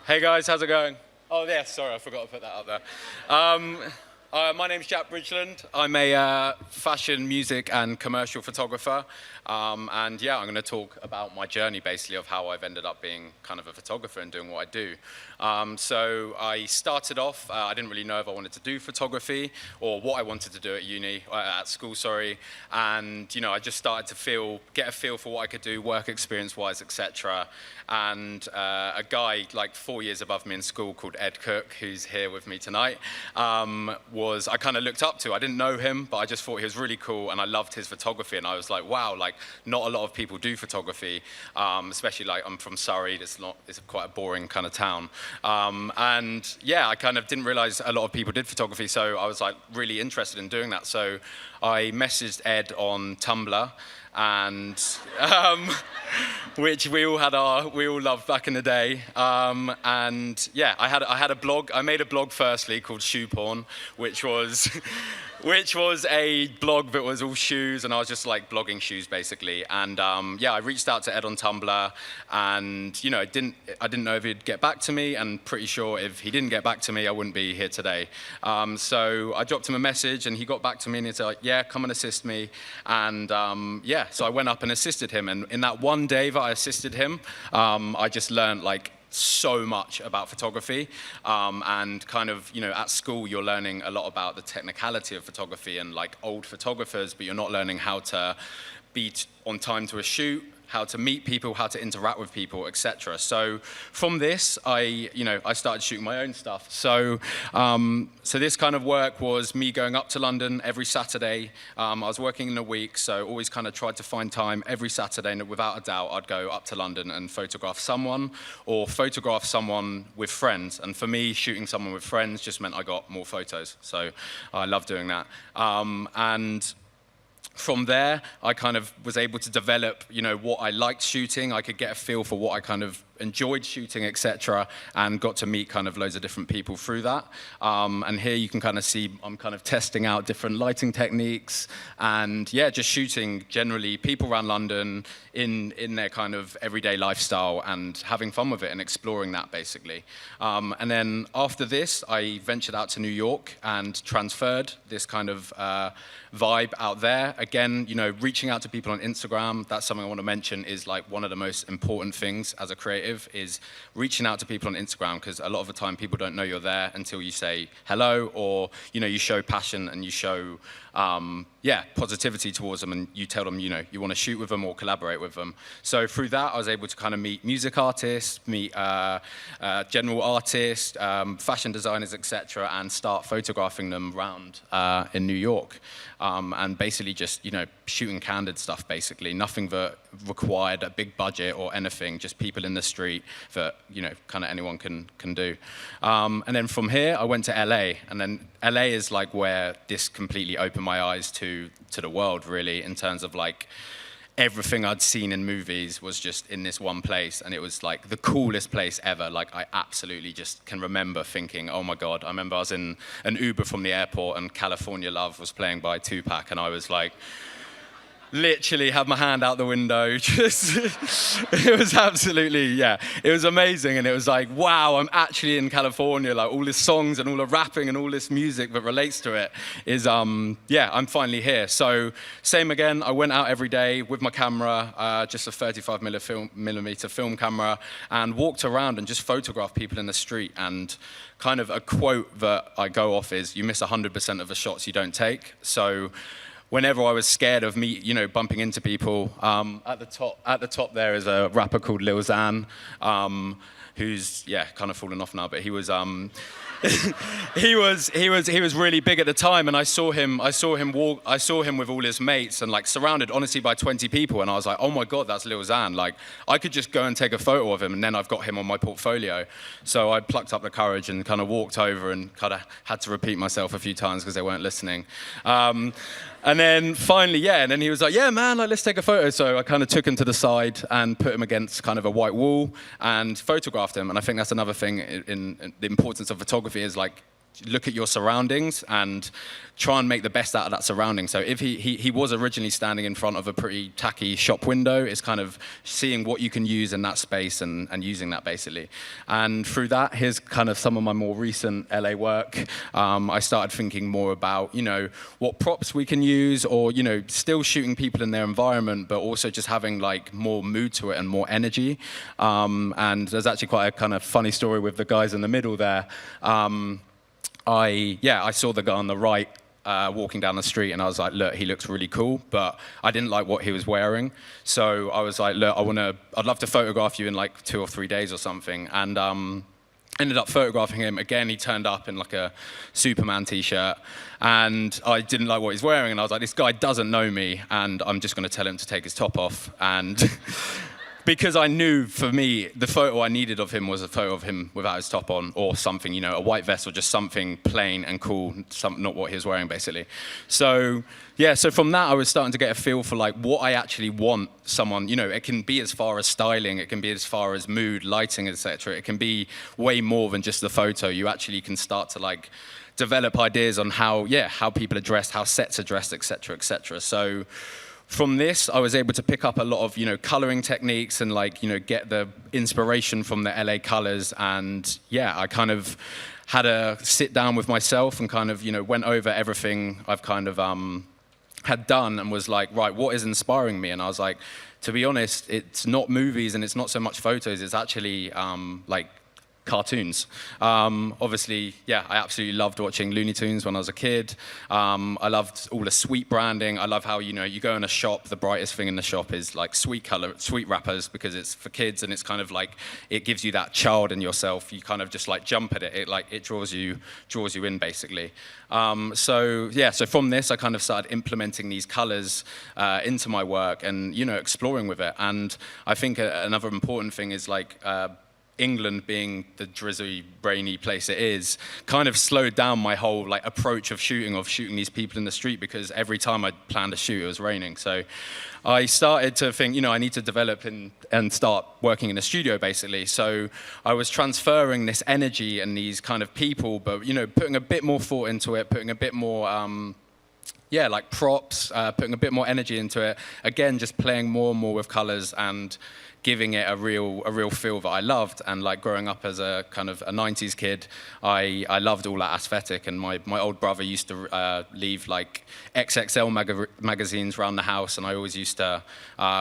Hey guys, how's it going? Oh yeah, sorry, I forgot to put that up there. My name's Jack Bridgland. I'm a fashion, music, and commercial photographer. And yeah, I'm going to talk about my journey, basically, of how I've ended up being kind of a photographer and doing what I do. So I started off, I didn't really know if I wanted to do photography or what I wanted to do at school, sorry. And I just started to get a feel for what I could do, work experience-wise, etc. And a guy like 4 years above me in school called Ed Cook, who's here with me tonight, I kind of looked up to. I didn't know him, but I just thought he was really cool, and I loved his photography. And I was like, wow, like not a lot of people do photography, especially like I'm from Surrey. It's quite a boring kind of town. And yeah, I kind of didn't realize a lot of people did photography, so I was like really interested in doing that. So I messaged Ed on Tumblr, and which we all loved back in the day. And yeah, I had a blog. I made a blog firstly called Shoe Porn, which was a blog that was all shoes, and I was just like blogging shoes basically. And yeah, I reached out to Ed on Tumblr, and I didn't know if he'd get back to me, and pretty sure if he didn't get back to me, I wouldn't be here today. So I dropped him a message, and he got back to me, and he said like, yeah, come and assist me. And yeah, so I went up and assisted him, and in that one day that I assisted him, I just learned like so much about photography, and kind of, at school you're learning a lot about the technicality of photography and like old photographers, but you're not learning how to be on time to a shoot, how to meet people, how to interact with people, etc. So from this, I started shooting my own stuff. So this kind of work was me going up to London every Saturday. I was working in a week, so always kind of tried to find time every Saturday, and without a doubt, I'd go up to London and photograph someone, or photograph someone with friends. And for me, shooting someone with friends just meant I got more photos. So I love doing that. And from there, I kind of was able to develop, what I liked shooting. I could get a feel for what I kind of enjoyed shooting, etc., and got to meet kind of loads of different people through that. And here you can kind of see I'm kind of testing out different lighting techniques, and yeah, just shooting generally people around London in their kind of everyday lifestyle and having fun with it and exploring that basically. And then after this, I ventured out to New York and transferred this kind of vibe out there. Again, reaching out to people on Instagram, that's something I want to mention is like one of the most important things as a creative, is reaching out to people on Instagram, because a lot of the time people don't know you're there until you say hello, or you show passion and you show positivity towards them, and you tell them you want to shoot with them or collaborate with them. So through that, I was able to kind of meet music artists, meet general artists, fashion designers, etc., and start photographing them around in New York, and basically just shooting candid stuff, basically nothing that required a big budget or anything, just people in the street that kind of anyone can do. And then from here, I went to LA, and then LA is like where this completely opened my eyes to the world, really, in terms of like everything I'd seen in movies was just in this one place, and it was like the coolest place ever. Like I absolutely just can remember thinking, oh my God. I remember I was in an Uber from the airport and California Love was playing by Tupac, and I was like, literally had my hand out the window, just it was absolutely, yeah, it was amazing. And it was like, wow, I'm actually in California, like all these songs and all the rapping and all this music that relates to it is, yeah, I'm finally here. So same again, I went out every day with my camera, just a 35mm film camera, and walked around and just photographed people in the street. And kind of a quote that I go off is, you miss 100% of the shots you don't take. So whenever I was scared of bumping into people, at the top there is a rapper called Lil Xan, who's kind of fallen off now, but he was he was really big at the time, and I saw him with all his mates and like surrounded honestly by 20 people, and I was like, oh my God, that's Lil Xan. Like I could just go and take a photo of him, and then I've got him on my portfolio. So I plucked up the courage and kind of walked over and kind of had to repeat myself a few times because they weren't listening. And then finally, and then he was like, yeah, man, like, let's take a photo. So I kind of took him to the side and put him against kind of a white wall and photographed him. And I think that's another thing in the importance of photography is like, look at your surroundings and try and make the best out of that surrounding. So if he was originally standing in front of a pretty tacky shop window, it's kind of seeing what you can use in that space and using that basically. And through that, here's kind of some of my more recent LA work. I started thinking more about, what props we can use, or, still shooting people in their environment, but also just having like more mood to it and more energy. And there's actually quite a kind of funny story with the guys in the middle there. I saw the guy on the right walking down the street, and I was like, look, he looks really cool, but I didn't like what he was wearing. So I was like, look, I'd love to photograph you in like 2 or 3 days or something. And ended up photographing him. Again, he turned up in like a Superman t-shirt, and I didn't like what he's wearing. And I was like, this guy doesn't know me, and I'm just going to tell him to take his top off. And because I knew, for me, the photo I needed of him was a photo of him without his top on, or something, a white vest, or just something plain and cool, not what he was wearing, basically. So, so from that, I was starting to get a feel for like what I actually want someone, it can be as far as styling, it can be as far as mood, lighting, etc. It can be way more than just the photo. You actually can start to like develop ideas on how people are dressed, how sets are dressed, etc., etc. So from this, I was able to pick up a lot of, coloring techniques and like, get the inspiration from the LA colors. And I kind of had a sit down with myself and kind of, went over everything I've kind of had done and was like, right, what is inspiring me? And I was like, to be honest, it's not movies and it's not so much photos. It's actually like cartoons. Obviously, I absolutely loved watching Looney Tunes when I was a kid. I loved all the sweet branding. I love how, you go in a shop, the brightest thing in the shop is like sweet wrappers, because it's for kids, and it's kind of like, it gives you that child in yourself. You kind of just like jump at it. It draws you in basically. So from this, I kind of started implementing these colors into my work and, exploring with it. And I think another important thing is like, England being the drizzly, rainy place it is, kind of slowed down my whole like approach of shooting these people in the street, because every time I planned a shoot, it was raining. So I started to think, I need to develop and start working in a studio, basically. So I was transferring this energy and these kind of people, but, putting a bit more thought into it, putting a bit more, like props, putting a bit more energy into it. Again, just playing more and more with colors and giving it a real feel that I loved. And like growing up as a kind of a 90s kid, I loved all that aesthetic. And my old brother used to leave like XXL magazines around the house, and I always used to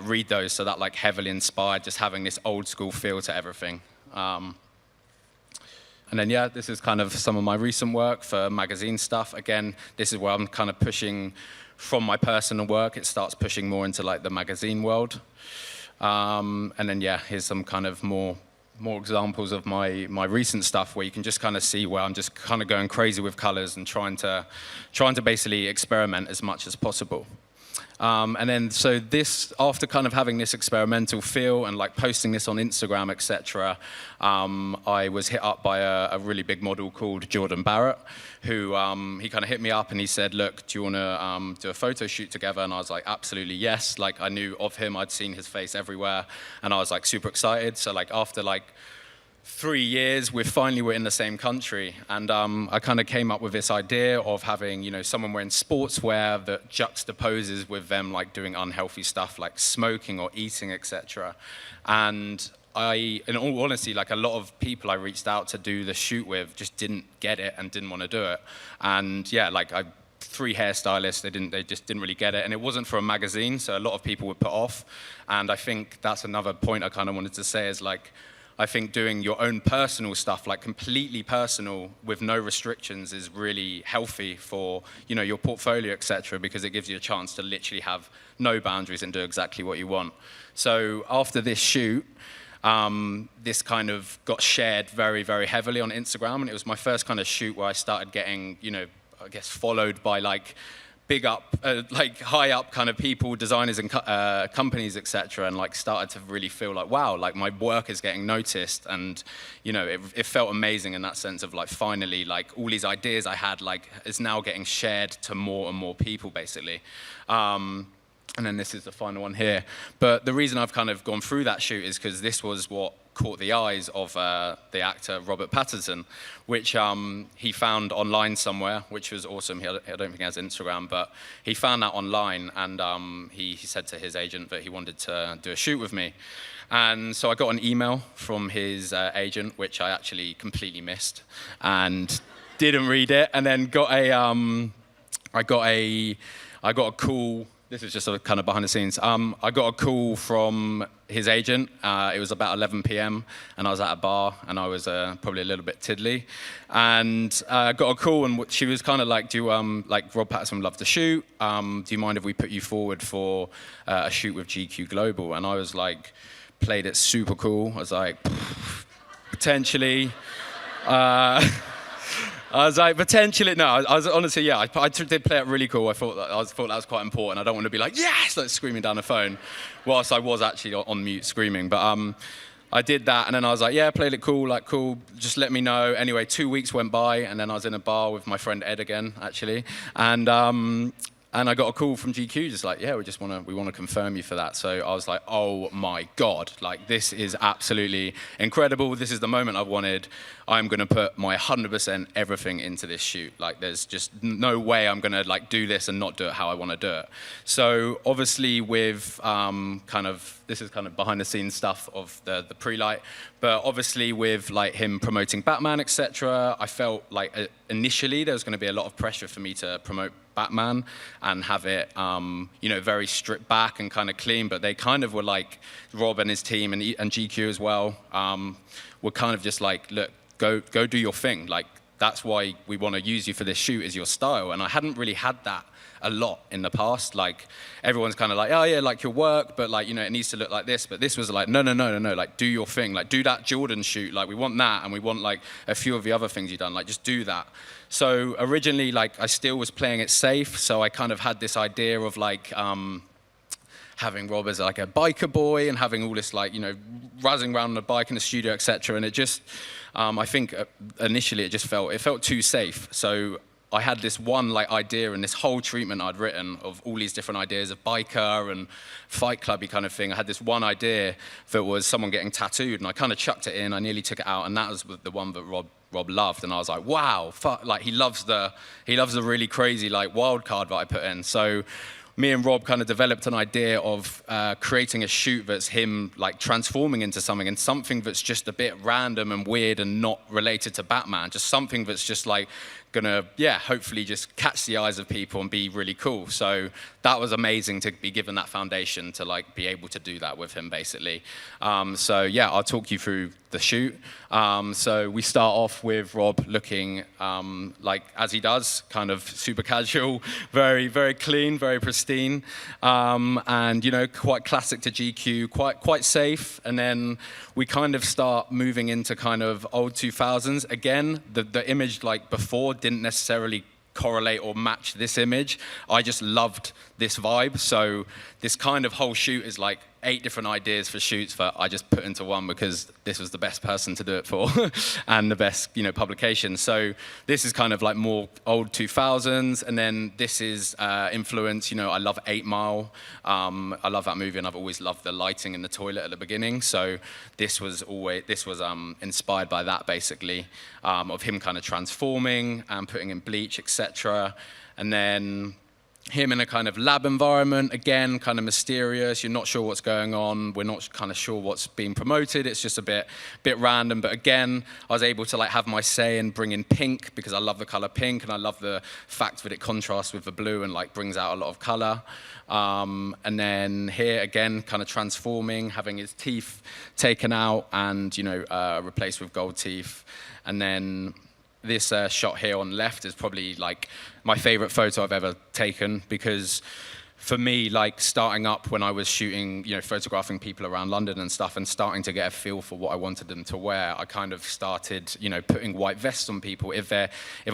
read those. So that like heavily inspired just having this old school feel to everything. And then, this is kind of some of my recent work for magazine stuff. Again, this is where I'm kind of pushing from my personal work. It starts pushing more into like the magazine world. And then, here's some kind of more examples of my recent stuff, where you can just kind of see where I'm just kind of going crazy with colors and trying to basically experiment as much as possible. And then, so this, after kind of having this experimental feel and like posting this on Instagram, etc., I was hit up by a really big model called Jordan Barrett, who he kind of hit me up and he said, look, do you want to do a photo shoot together? And I was like, absolutely yes. Like, I knew of him, I'd seen his face everywhere, and I was like super excited. So like after like 3 years, we finally were in the same country, and I kind of came up with this idea of having, someone wearing sportswear that juxtaposes with them like doing unhealthy stuff like smoking or eating, etc. And in all honesty, like a lot of people I reached out to do the shoot with just didn't get it and didn't want to do it. And 3 hairstylists, they just didn't really get it, and it wasn't for a magazine, so a lot of people were put off. And I think that's another point I kind of wanted to say is like, I think doing your own personal stuff, like completely personal with no restrictions, is really healthy for, your portfolio, etc., because it gives you a chance to literally have no boundaries and do exactly what you want. So after this shoot, this kind of got shared very, very heavily on Instagram, and it was my first kind of shoot where I started getting, I guess, followed by like big up, like high up kind of people, designers and companies, etc., and like started to really feel like, wow, like my work is getting noticed. And it felt amazing in that sense of like finally like all these ideas I had like is now getting shared to more and more people, basically. And then this is the final one here. But the reason I've kind of gone through that shoot is because this was what caught the eyes of the actor Robert Pattinson, which he found online somewhere, which was awesome. I don't think he has Instagram, but he found that online, and he said to his agent that he wanted to do a shoot with me. And so I got an email from his agent, which I actually completely missed and didn't read it, and then I got a call. This is just a kind of behind the scenes. I got a call from his agent. It was about 11 p.m. and I was at a bar, and I was probably a little bit tiddly. And I got a call, and she was kind of like, "Do like Rob Pattinson would love to shoot? Do you mind if we put you forward for a shoot with GQ Global?" And I was like, played it super cool. I was like, potentially. I was like, potentially, no, I was honestly, yeah, I did play it really cool. I thought that was quite important. I don't want to be like, yes, like screaming down the phone, whilst I was actually on mute screaming. But I did that, and then I was like, yeah, played it cool, like cool, just let me know. Anyway, 2 weeks went by, and then I was in a bar with my friend Ed again, actually. And I got a call from GQ, just like, yeah, we want to confirm you for that. So I was like, oh my God, like this is absolutely incredible. This is the moment I've wanted. I'm going to put my 100% everything into this shoot. Like there's just no way I'm going to like do this and not do it how I want to do it. So obviously with this is kind of behind the scenes stuff of the pre-light, but obviously with like him promoting Batman, etc., I felt like initially there was going to be a lot of pressure for me to promote Batman and have it, very stripped back and kind of clean. But they kind of were like, Rob and his team and GQ as well, were kind of just like, look, go do your thing. Like that's why we want to use you for this shoot, is your style. And I hadn't really had that a lot in the past. Like everyone's kind of like, oh yeah, like your work, but like, it needs to look like this. But this was like, no, like do your thing. Like do that Jordan shoot. Like we want that, and we want like a few of the other things you've done. Like just do that. So originally, like I still was playing it safe. So I kind of had this idea of like having Rob as like a biker boy and having all this like, razzing around on a bike in the studio, etc. And it just, I think initially it felt too safe. So I had this one like idea and this whole treatment I'd written of all these different ideas of biker and fight clubby kind of thing. I had this one idea that was someone getting tattooed, and I kind of chucked it in. I nearly took it out, and that was the one that Rob loved, and I was like, wow, fuck, like he loves the really crazy like wild card that I put in. So me and Rob kind of developed an idea of creating a shoot that's him like transforming into something, and something that's just a bit random and weird and not related to Batman, just something that's just like gonna, hopefully just catch the eyes of people and be really cool. So that was amazing to be given that foundation to like be able to do that with him, basically. I'll talk you through the shoot. So we start off with Rob looking like as he does, kind of super casual, very, very clean, very pristine, and quite classic to GQ, quite safe. And then we kind of start moving into kind of old 2000s. Again, the image like before didn't necessarily correlate or match this image. I just loved this vibe. So this kind of whole shoot is like 8 different ideas for shoots that I just put into one because this was the best person to do it for and the best, publication. So this is kind of like more old 2000s, and then this is influence. I love 8 Mile. I love that movie, and I've always loved the lighting in the toilet at the beginning. So this was inspired by that, basically, of him kind of transforming and putting in bleach, etc. And then him in a kind of lab environment, again, kind of mysterious. You're not sure what's going on. We're not kind of sure what's being promoted. It's just a bit random. But again, I was able to like have my say and bring in pink because I love the color pink, and I love the fact that it contrasts with the blue and like brings out a lot of color. And then here again, kind of transforming, having his teeth taken out and replaced with gold teeth. And then this shot here on left is probably like my favorite photo I've ever taken, because for me, like starting up when I was shooting, photographing people around London and stuff, and starting to get a feel for what I wanted them to wear, I kind of started, putting white vests on people. If I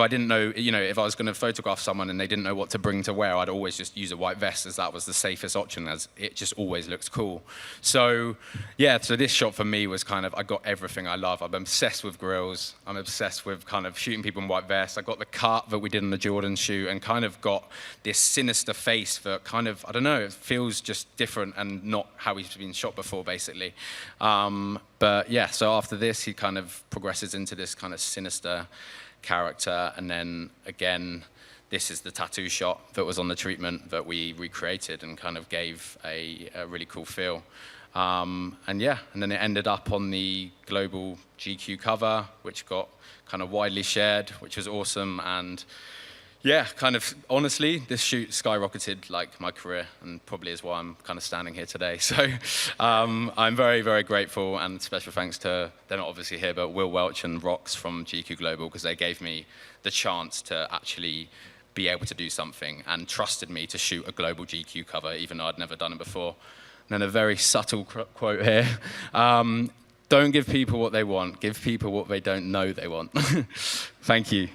didn't know, if I was going to photograph someone and they didn't know what to bring to wear, I'd always just use a white vest, as that was the safest option, as it just always looks cool. So this shot for me was kind of, I got everything I love. I'm obsessed with grills. I'm obsessed with kind of shooting people in white vests. I got the cut that we did on the Jordan shoot, and kind of got this sinister face that kind kind of, I don't know, it feels just different and not how he's been shot before, basically. But yeah, so after this, he kind of progresses into this kind of sinister character, and then again, this is the tattoo shot that was on the treatment that we recreated and kind of gave a really cool feel. And yeah, and then it ended up on the global GQ cover, which got kind of widely shared, which was awesome. And yeah, kind of honestly, this shoot skyrocketed like my career, and probably is why I'm kind of standing here today. So I'm very, very grateful, and special thanks to, they're not obviously here, but Will Welch and Rox from GQ Global, because they gave me the chance to actually be able to do something and trusted me to shoot a global GQ cover, even though I'd never done it before. And then a very subtle quote here. Don't give people what they want, give people what they don't know they want. Thank you.